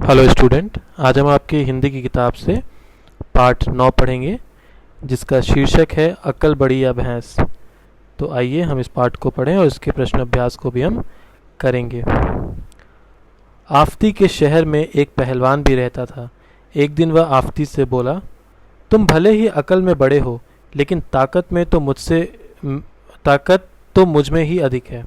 Hello student, आज हम आपकी हिंदी की किताब से पाठ 9 पढ़ेंगे जिसका शीर्षक है अक्ल बड़ी या भैंस। तो आइए हम इस पाठ को पढ़ें और इसके प्रश्न अभ्यास को भी हम करेंगे। आफ़ती के शहर में एक पहलवान भी रहता था। एक दिन वह आफ़ती से बोला, तुम भले ही अक्ल में बड़े हो, लेकिन ताकत तो मुझ में ही अधिक है।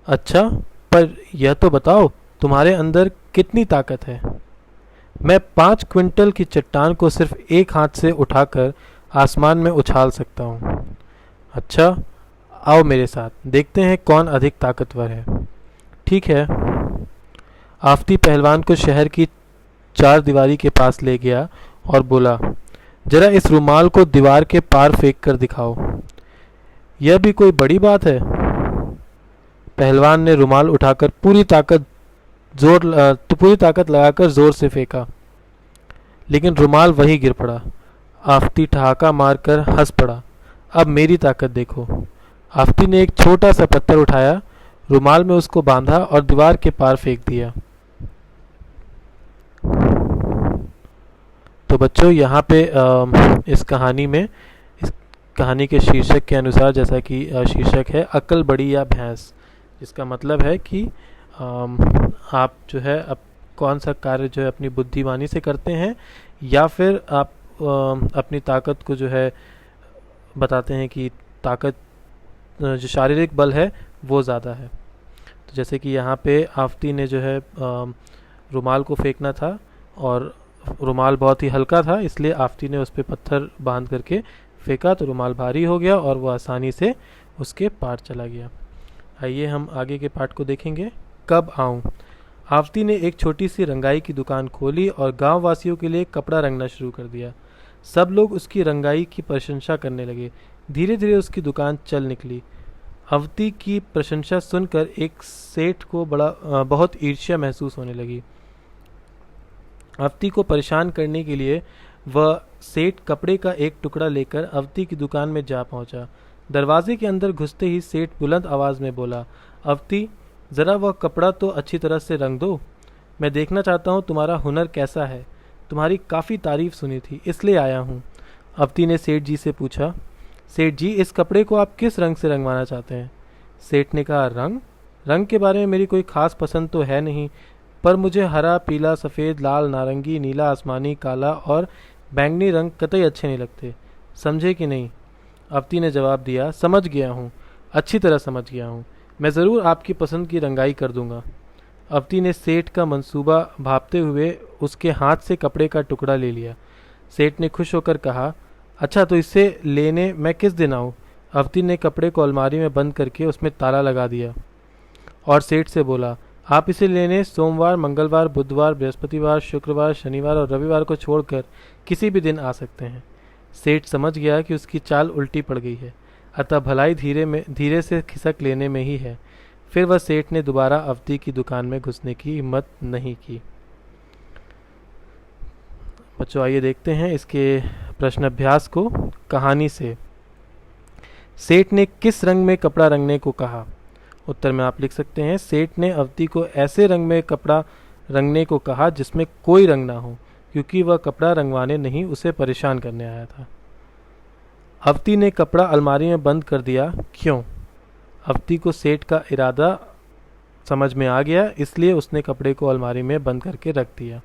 अच्छा, पर यह तो बताओ तुम्हारे अंदर कितनी ताकत है। मैं 5 क्विंटल की चट्टान को सिर्फ एक हाथ से उठाकर आसमान में उछाल सकता हूँ। अच्छा, आओ मेरे साथ, देखते हैं कौन अधिक ताकतवर है। ठीक है। आफ़ती पहलवान को शहर की चार दीवारी के पास ले गया और बोला, जरा इस रुमाल को दीवार के पार फेंक कर दिखाओ। यह भी कोई बड़ी बात है। पहलवान ने रुमाल उठाकर पूरी ताकत लगाकर जोर से फेंका, लेकिन रुमाल वहीं गिर पड़ा। आफ़ती ठहाका मारकर हंस पड़ा। अब मेरी ताकत देखो। आफ़ती ने एक छोटा सा पत्थर उठाया, रुमाल में उसको बांधा और दीवार के पार फेंक दिया। तो बच्चों, यहाँ पे इस कहानी के शीर्षक के अनुसार, जैसा कि शीर्षक है अक्ल बड़ी या भैंस, इसका मतलब है कि आप जो है कौन सा कार्य जो है अपनी बुद्धिमानी से करते हैं, या फिर आप अपनी ताकत को जो है बताते हैं कि ताकत जो शारीरिक बल है वो ज़्यादा है। तो जैसे कि यहाँ पे आफ़ती ने जो है रुमाल को फेंकना था और रुमाल बहुत ही हल्का था, इसलिए आफ़ती ने उस पर पत्थर बांध करके फेंका तो रुमाल भारी हो गया और वो आसानी से उसके पार चला गया। आइए हम आगे के पाठ को देखेंगे। कब आऊं? आफ़ती ने एक छोटी सी रंगाई की दुकान खोली और गांव वासियों के लिए कपड़ा रंगना शुरू कर दिया। सब लोग उसकी रंगाई की प्रशंसा करने लगे। धीरे धीरे उसकी दुकान चल निकली। आफ़ती की प्रशंसा सुनकर एक सेठ को बहुत ईर्ष्या महसूस होने लगी। आफ़ती को परेशान करने के लिए वह सेठ कपड़े का एक टुकड़ा लेकर आफ़ती की दुकान में जा पहुंचा। दरवाजे के अंदर घुसते ही सेठ बुलंद आवाज में बोला, आफ़ती, ज़रा वह कपड़ा तो अच्छी तरह से रंग दो। मैं देखना चाहता हूँ तुम्हारा हुनर कैसा है। तुम्हारी काफ़ी तारीफ सुनी थी, इसलिए आया हूँ। आफ़ती ने सेठ जी से पूछा, सेठ जी, इस कपड़े को आप किस रंग से रंगवाना चाहते हैं? सेठ ने कहा, रंग के बारे में मेरी कोई ख़ास पसंद तो है नहीं, पर मुझे हरा, पीला, सफ़ेद, लाल, नारंगी, नीला, आसमानी, काला और बैंगनी रंग कतई अच्छे नहीं लगते। समझे कि नहीं? आफ़ती ने जवाब दिया, समझ गया हूँ, अच्छी तरह समझ गया हूँ। मैं ज़रूर आपकी पसंद की रंगाई कर दूंगा। आफ़ती ने सेठ का मंसूबा भांपते हुए उसके हाथ से कपड़े का टुकड़ा ले लिया। सेठ ने खुश होकर कहा, अच्छा, तो इसे लेने मैं किस दिन आऊँ? आफ़ती ने कपड़े को अलमारी में बंद करके उसमें ताला लगा दिया और सेठ से बोला, आप इसे लेने सोमवार, मंगलवार, बुधवार, बृहस्पतिवार, शुक्रवार, शनिवार और रविवार को छोड़कर किसी भी दिन आ सकते हैं। सेठ समझ गया कि उसकी चाल उल्टी पड़ गई है, अतः भलाई धीरे से खिसक लेने में ही है। फिर वह सेठ ने दोबारा आफ़ती की दुकान में घुसने की हिम्मत नहीं की। बच्चों, आइए देखते हैं इसके प्रश्न अभ्यास को कहानी से। सेठ ने किस रंग में कपड़ा रंगने को कहा? उत्तर में आप लिख सकते हैं, सेठ ने आफ़ती को ऐसे रंग में कपड़ा रंगने को कहा जिसमें कोई रंग ना हो, क्योंकि वह कपड़ा रंगवाने नहीं, उसे परेशान करने आया था। आफ़ती ने कपड़ा अलमारी में बंद कर दिया, क्यों? आफ़ती को सेठ का इरादा समझ में आ गया, इसलिए उसने कपड़े को अलमारी में बंद करके रख दिया।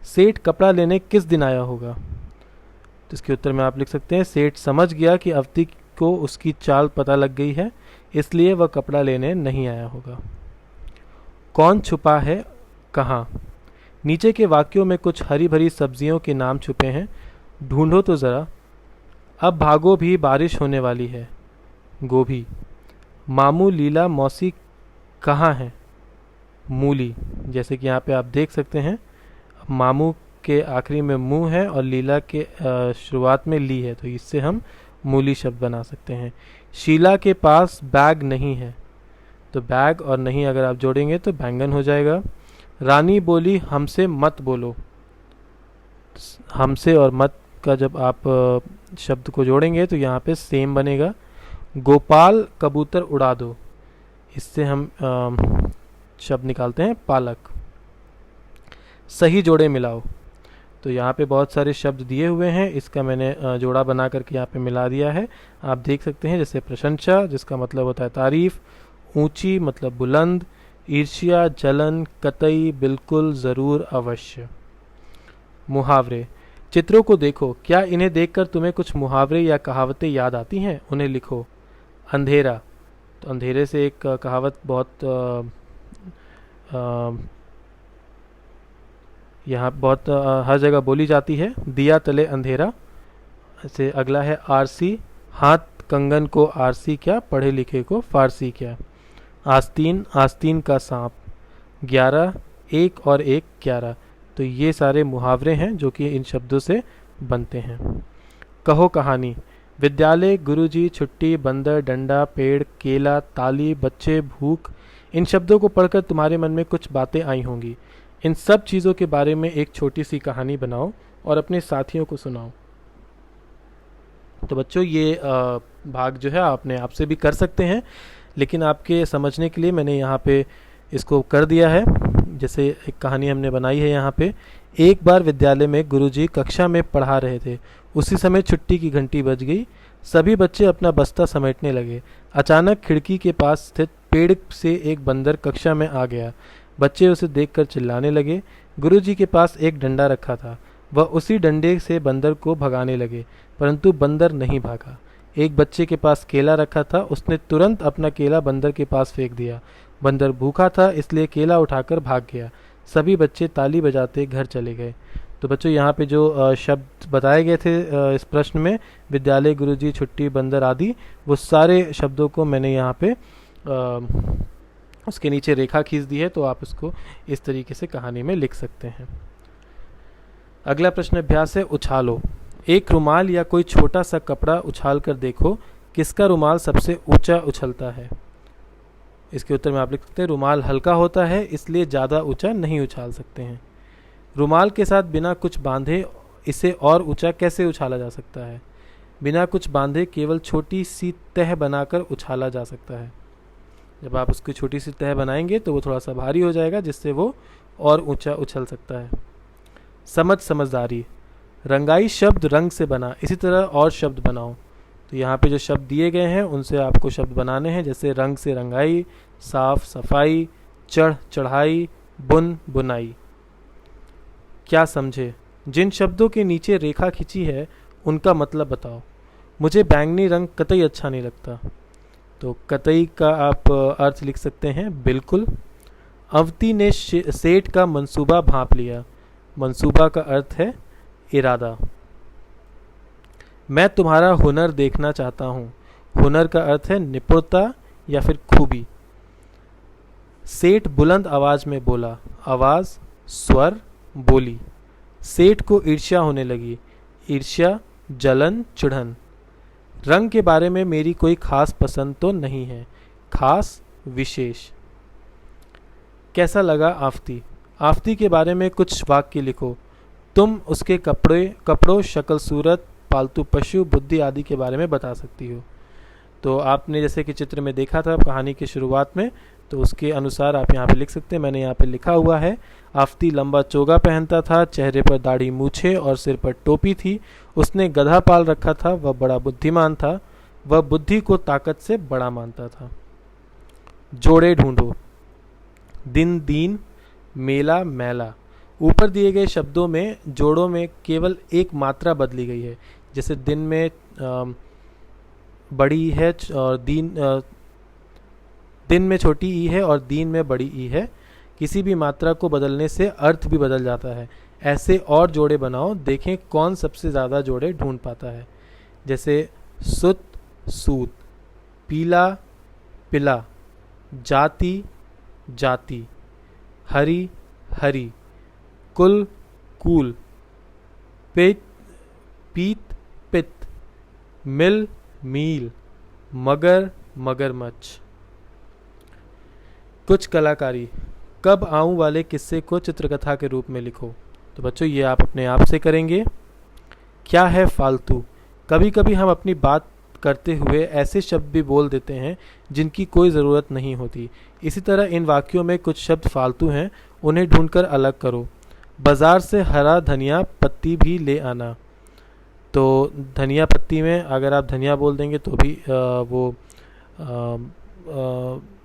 सेठ कपड़ा लेने किस दिन आया होगा? तो इसके उत्तर में आप लिख सकते हैं, सेठ समझ गया कि आफ़ती को उसकी चाल पता लग गई है, इसलिए वह कपड़ा लेने नहीं आया होगा। कौन छुपा है कहाँ? नीचे के वाक्यों में कुछ हरी भरी सब्जियों के नाम छुपे हैं, ढूंढो तो ज़रा। अब भागो भी, बारिश होने वाली है। गोभी। मामू, लीला, मौसी कहाँ हैं? मूली। जैसे कि यहाँ पे आप देख सकते हैं, मामू के आखिरी में मुँह है और लीला के शुरुआत में ली है, तो इससे हम मूली शब्द बना सकते हैं। शीला के पास बैग नहीं है, तो बैग और नहीं अगर आप जोड़ेंगे तो बैंगन हो जाएगा। रानी बोली, हमसे मत बोलो। हमसे और मत का जब आप शब्द को जोड़ेंगे तो यहाँ पे सेम बनेगा। गोपाल, कबूतर उड़ा दो, इससे हम शब्द निकालते हैं पालक। सही जोड़े मिलाओ। तो यहाँ पे बहुत सारे शब्द दिए हुए हैं, इसका मैंने जोड़ा बना करके यहाँ पे मिला दिया है। आप देख सकते हैं, जैसे प्रशंसा जिसका मतलब होता है तारीफ, ऊंची मतलब बुलंद, ईर्ष्या, जलन, कतई, बिल्कुल, जरूर, अवश्य। मुहावरे। चित्रों को देखो, क्या इन्हें देखकर तुम्हें कुछ मुहावरे या कहावतें याद आती हैं? उन्हें लिखो। अंधेरा, तो अंधेरे से एक कहावत बहुत यहाँ बहुत हर जगह बोली जाती है, दिया तले अंधेरा। से अगला है आरसी, हाथ कंगन को आरसी क्या, पढ़े लिखे को फारसी क्या। आस्तीन, आस्तीन का सांप। 11, एक और एक 11। तो ये सारे मुहावरे हैं जो कि इन शब्दों से बनते हैं। कहो कहानी। विद्यालय, गुरुजी, छुट्टी, बंदर, डंडा, पेड़, केला, ताली, बच्चे, भूख। इन शब्दों को पढ़कर तुम्हारे मन में कुछ बातें आई होंगी। इन सब चीज़ों के बारे में एक छोटी सी कहानी बनाओ और अपने साथियों को सुनाओ। तो बच्चों, ये भाग जो है आपने आपसे भी कर सकते हैं, लेकिन आपके समझने के लिए मैंने यहाँ पे इसको कर दिया है। जैसे एक कहानी हमने बनाई है यहाँ पे। एक बार विद्यालय में गुरुजी कक्षा में पढ़ा रहे थे। उसी समय छुट्टी की घंटी बज गई। सभी बच्चे अपना बस्ता समेटने लगे। अचानक खिड़की के पास स्थित पेड़ से एक बंदर कक्षा में आ गया। बच्चे उसे देखकर चिल्लाने लगे। गुरुजी के पास एक डंडा रखा था, वह उसी डंडे से बंदर को भगाने लगे, परंतु बंदर नहीं भागा। एक बच्चे के पास केला रखा था, उसने तुरंत अपना केला बंदर के पास फेंक दिया। बंदर भूखा था, इसलिए केला उठाकर भाग गया। सभी बच्चे ताली बजाते घर चले गए। तो बच्चों, यहाँ पे जो शब्द बताए गए थे इस प्रश्न में, विद्यालय, गुरुजी, छुट्टी, बंदर आदि, वो सारे शब्दों को मैंने यहाँ पे उसके नीचे रेखा खींच दी है, तो आप इसको इस तरीके से कहानी में लिख सकते हैं। अगला प्रश्न अभ्यास है, उछालो। एक रुमाल या कोई छोटा सा कपड़ा उछाल कर देखो, किसका रुमाल सबसे ऊंचा उछलता है? इसके उत्तर में आप लिख सकते हैं, रुमाल हल्का होता है इसलिए ज़्यादा ऊंचा नहीं उछाल सकते हैं। रुमाल के साथ बिना कुछ बांधे इसे और ऊंचा कैसे उछाला जा सकता है? बिना कुछ बांधे केवल छोटी सी तह बनाकर उछाला जा सकता है। जब आप उसकी छोटी सी तह बनाएंगे तो वो थोड़ा सा भारी हो जाएगा, जिससे वो और ऊंचा उछल सकता है। समझ, समझदारी। रंगाई शब्द रंग से बना, इसी तरह और शब्द बनाओ। तो यहाँ पे जो शब्द दिए गए हैं उनसे आपको शब्द बनाने हैं, जैसे रंग से रंगाई, साफ, सफाई, चढ़, चढ़ाई, बुन, बुनाई। क्या समझे? जिन शब्दों के नीचे रेखा खींची है उनका मतलब बताओ। मुझे बैंगनी रंग कतई अच्छा नहीं लगता। तो कतई का आप अर्थ लिख सकते हैं बिल्कुल। अवती ने सेठ का मंसूबा भांप लिया। मंसूबा का अर्थ है इरादा। मैं तुम्हारा हुनर देखना चाहता हूँ। हुनर का अर्थ है निपुणता या फिर खूबी। सेठ बुलंद आवाज में बोला। आवाज, स्वर, बोली। सेठ को ईर्ष्या होने लगी। ईर्ष्या, जलन, चिढ़न। रंग के बारे में मेरी कोई खास पसंद तो नहीं है। खास, विशेष। कैसा लगा आफती? आफती के बारे में कुछ वाक्य लिखो। तुम उसके कपड़ों, शक्ल सूरत, पालतू पशु, बुद्धि आदि के बारे में बता सकती हो। तो आपने जैसे कि चित्र में देखा था कहानी की शुरुआत में, तो उसके अनुसार आप यहाँ पे लिख सकते हैं। मैंने यहाँ पे लिखा हुआ है, आफती लंबा चोगा पहनता था, चेहरे पर दाढ़ी, मूछे और सिर पर टोपी थी। उसने गधा पाल रखा था। वह बड़ा बुद्धिमान था। वह बुद्धि को ताकत से बड़ा मानता था। जोड़े ढूंढो। दिन, दीन, मेला, मैला। ऊपर दिए गए शब्दों में जोड़ों में केवल एक मात्रा बदली गई है। जैसे दिन में बड़ी है और दिन में छोटी ई है और दीन में बड़ी ई है। किसी भी मात्रा को बदलने से अर्थ भी बदल जाता है। ऐसे और जोड़े बनाओ, देखें कौन सबसे ज़्यादा जोड़े ढूंढ पाता है। जैसे सुत, सूत, पीला, पिला, जाति, जाति, हरी, हरी, कुल, कूल, पीत, पित, मिल, मील, मगर, मगरमच्छ। कुछ कलाकारी। कब आऊं वाले किस्से को चित्रकथा के रूप में लिखो। तो बच्चों, ये आप अपने आप से करेंगे। क्या है फालतू? कभी कभी हम अपनी बात करते हुए ऐसे शब्द भी बोल देते हैं जिनकी कोई ज़रूरत नहीं होती। इसी तरह इन वाक्यों में कुछ शब्द फालतू हैं, उन्हें ढूंढकर अलग करो। बाजार से हरा धनिया पत्ती भी ले आना। तो धनिया पत्ती में अगर आप धनिया बोल देंगे तो भी वो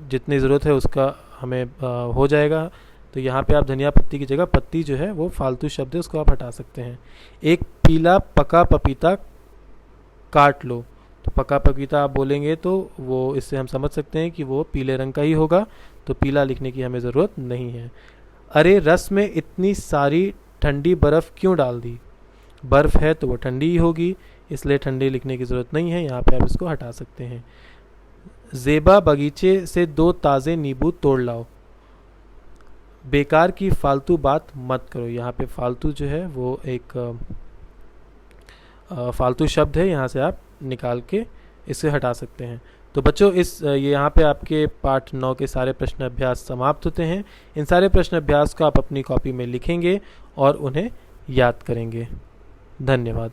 जितनी ज़रूरत है उसका हमें हो जाएगा। तो यहाँ पे आप धनिया पत्ती की जगह पत्ती जो है वो फालतू शब्द है, उसको आप हटा सकते हैं। एक पीला पका पपीता काट लो। तो पका पपीता आप बोलेंगे तो वो इससे हम समझ सकते हैं कि वो पीले रंग का ही होगा, तो पीला लिखने की हमें ज़रूरत नहीं है। अरे रस में इतनी सारी ठंडी बर्फ़ क्यों डाल दी। बर्फ़ है तो वो ठंडी ही होगी, इसलिए ठंडी लिखने की ज़रूरत नहीं है, यहाँ पे आप इसको हटा सकते हैं। ज़ेबा बगीचे से 2 ताज़े नींबू तोड़ लाओ। बेकार की फालतू बात मत करो। यहाँ पे फालतू जो है वो एक फालतू शब्द है, यहाँ से आप निकाल के इसे हटा सकते हैं। तो बच्चों ये यहाँ पे आपके पाठ 9 के सारे प्रश्न अभ्यास समाप्त होते हैं। इन सारे प्रश्न अभ्यास को आप अपनी कॉपी में लिखेंगे और उन्हें याद करेंगे। धन्यवाद।